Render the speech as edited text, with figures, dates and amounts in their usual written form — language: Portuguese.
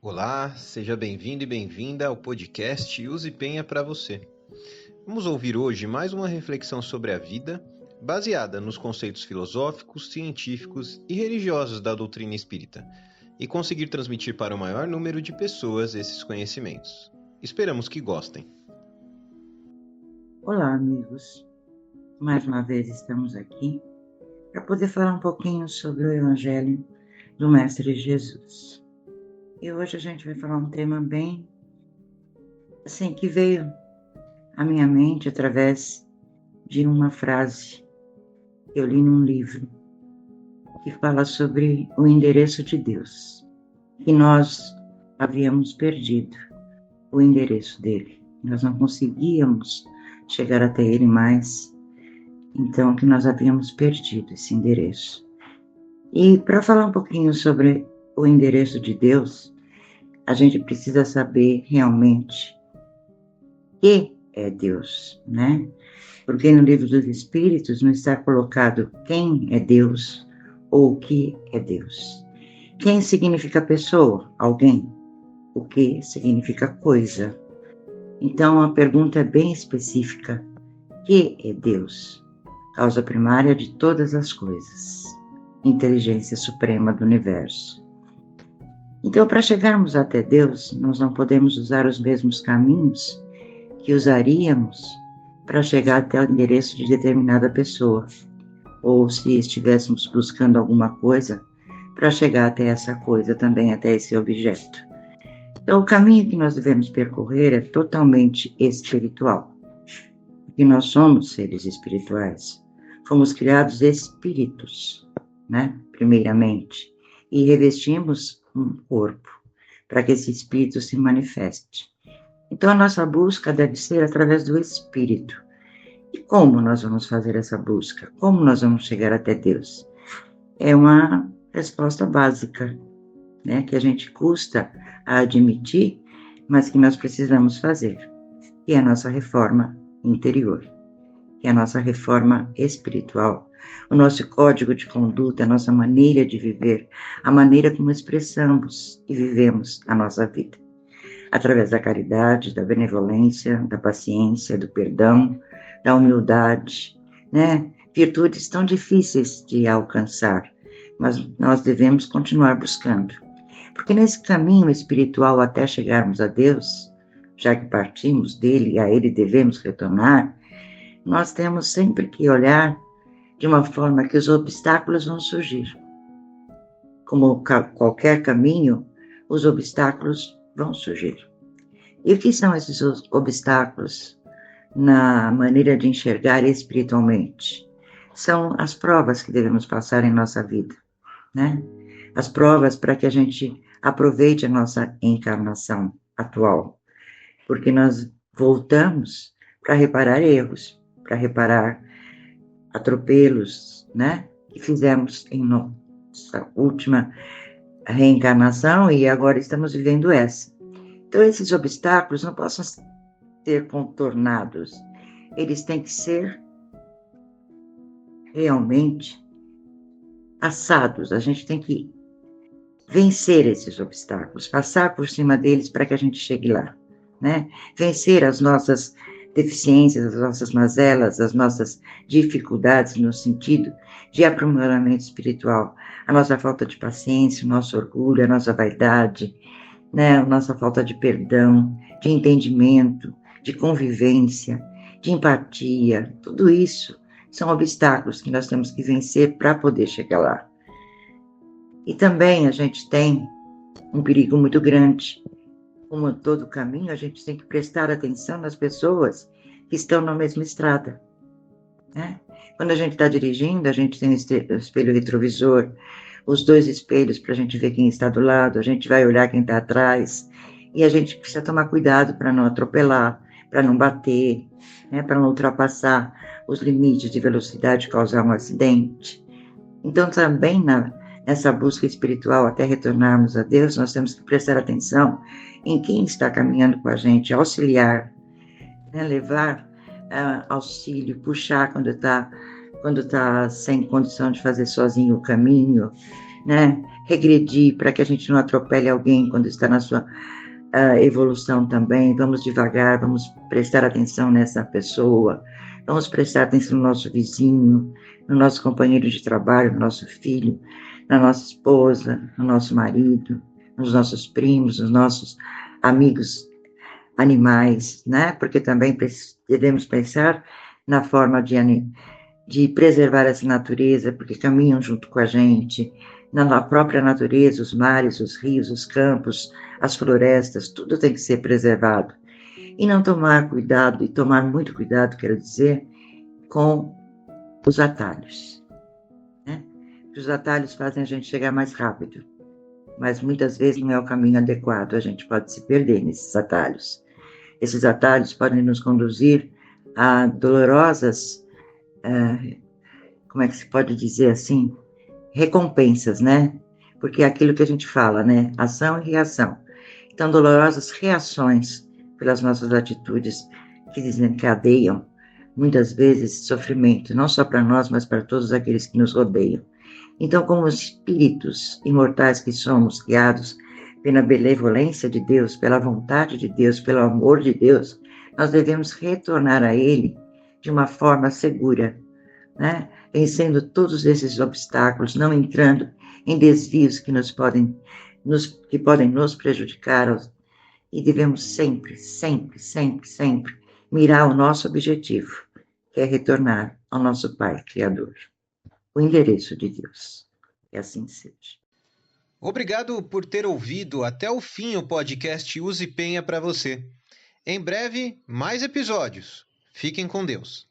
Olá, seja bem-vindo e bem-vinda ao podcast Use Penha para você. Vamos ouvir hoje mais uma reflexão sobre a vida, baseada nos conceitos filosóficos, científicos e religiosos da doutrina espírita, e conseguir transmitir para o maior número de pessoas esses conhecimentos. Esperamos que gostem. Olá, amigos. Mais uma vez estamos aqui para poder falar um pouquinho sobre o Evangelho do Mestre Jesus. E hoje a gente vai falar um tema bem, que veio à minha mente através de uma frase que eu li num livro que fala sobre o endereço de Deus, que nós havíamos perdido o endereço dele. Nós não conseguíamos chegar até ele mais, então que nós havíamos perdido esse endereço. E para falar um pouquinho sobre o endereço de Deus, a gente precisa saber realmente o que é Deus, né? Porque no livro dos Espíritos não está colocado quem é Deus ou o que é Deus. Quem significa pessoa? Alguém. O que significa coisa. Então a pergunta é bem específica. O que é Deus? Causa primária de todas as coisas. Inteligência suprema do universo. Então, para chegarmos até Deus, nós não podemos usar os mesmos caminhos que usaríamos para chegar até o endereço de determinada pessoa, ou se estivéssemos buscando alguma coisa para chegar até essa coisa, também até esse objeto. Então, o caminho que nós devemos percorrer é totalmente espiritual, porque nós somos seres espirituais, fomos criados espíritos, né? Primeiramente, e revestimos um corpo para que esse espírito se manifeste. Então, a nossa busca deve ser através do espírito. E como nós vamos fazer essa busca? Como nós vamos chegar até Deus? É uma resposta básica, né, que a gente custa a admitir, mas que nós precisamos fazer, que é a nossa reforma interior, que é a nossa reforma espiritual, o nosso código de conduta, a nossa maneira de viver, a maneira como expressamos e vivemos a nossa vida. Através da caridade, da benevolência, da paciência, do perdão, da humildade, né? Virtudes tão difíceis de alcançar, mas nós devemos continuar buscando. Porque nesse caminho espiritual até chegarmos a Deus, já que partimos dele e a ele devemos retornar, nós temos sempre que olhar de uma forma que os obstáculos vão surgir. Como qualquer caminho, os obstáculos vão surgir. E o que são esses obstáculos na maneira de enxergar espiritualmente? São as provas que devemos passar em nossa vida, né? As provas para que a gente aproveite a nossa encarnação atual, porque nós voltamos para reparar erros, para reparar atropelos, né, que fizemos em nossa última reencarnação e agora estamos vivendo essa. Então, esses obstáculos não possam ser contornados, eles têm que ser realmente passados, a gente tem que vencer esses obstáculos, passar por cima deles para que a gente chegue lá, né? Vencer as nossas deficiências, as nossas mazelas, as nossas dificuldades no sentido de aprimoramento espiritual, a nossa falta de paciência, o nosso orgulho, a nossa vaidade, né? A nossa falta de perdão, de entendimento, de convivência, de empatia, tudo isso são obstáculos que nós temos que vencer para poder chegar lá. E também a gente tem um perigo muito grande. Como todo caminho, a gente tem que prestar atenção nas pessoas que estão na mesma estrada, né? Quando a gente está dirigindo, a gente tem o espelho retrovisor, os dois espelhos para a gente ver quem está do lado, a gente vai olhar quem está atrás, e a gente precisa tomar cuidado para não atropelar, para não bater, né? Para não ultrapassar os limites de velocidade e causar um acidente. Então, também nessa busca espiritual, até retornarmos a Deus, nós temos que prestar atenção em quem está caminhando com a gente, auxiliar, né? Levar auxílio, puxar quando tá sem condição de fazer sozinho o caminho, né? regredir, para que a gente não atropele alguém quando está na sua evolução também. Vamos devagar, vamos prestar atenção nessa pessoa, vamos prestar atenção no nosso vizinho, no nosso companheiro de trabalho, no nosso filho, na nossa esposa, no nosso marido, nos nossos primos, nos nossos amigos animais, né? Porque também devemos pensar na forma de preservar essa natureza, porque caminham junto com a gente, na própria natureza, os mares, os rios, os campos, as florestas, tudo tem que ser preservado. E não tomar cuidado, e tomar muito cuidado, quero dizer, com os atalhos, né? Os atalhos fazem a gente chegar mais rápido, mas muitas vezes não é o caminho adequado, a gente pode se perder nesses atalhos. Esses atalhos podem nos conduzir a dolorosas, como é que se pode dizer assim, recompensas, né? Porque é aquilo que a gente fala, né? Ação e reação. Então, dolorosas reações pelas nossas atitudes que desencadeiam, muitas vezes, sofrimento, não só para nós, mas para todos aqueles que nos rodeiam. Então, como espíritos imortais que somos, guiados pela benevolência de Deus, pela vontade de Deus, pelo amor de Deus, nós devemos retornar a Ele de uma forma segura, né? Vencendo todos esses obstáculos, não entrando em desvios que podem nos prejudicar, e devemos sempre, sempre, sempre, sempre mirar o nosso objetivo, que é retornar ao nosso Pai Criador, o endereço de Deus. Que assim seja. Obrigado por ter ouvido até o fim o podcast Use Penha para você. Em breve, mais episódios. Fiquem com Deus.